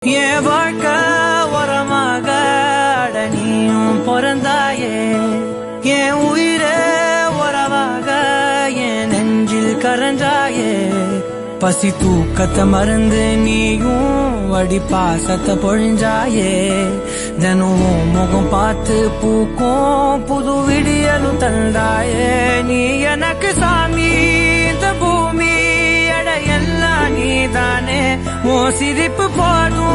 என் வாழ்க்கை உரமாக அடனியும் பிறந்தாயே, என் உயிரே உறவாக என் நெஞ்சில் கரஞ்சாயே. பசி தூக்கத்தை மறந்து நீயும் அடி பாசத்தை பொழிஞ்சாயே. தினம் முகம் பார்த்து பூக்கும் புது விடியலும் தந்தாயே. நீ எனக்கு சாமி, இந்த பூமி எல்லாம் நீதானே. உன் சிரிப்பு போதும்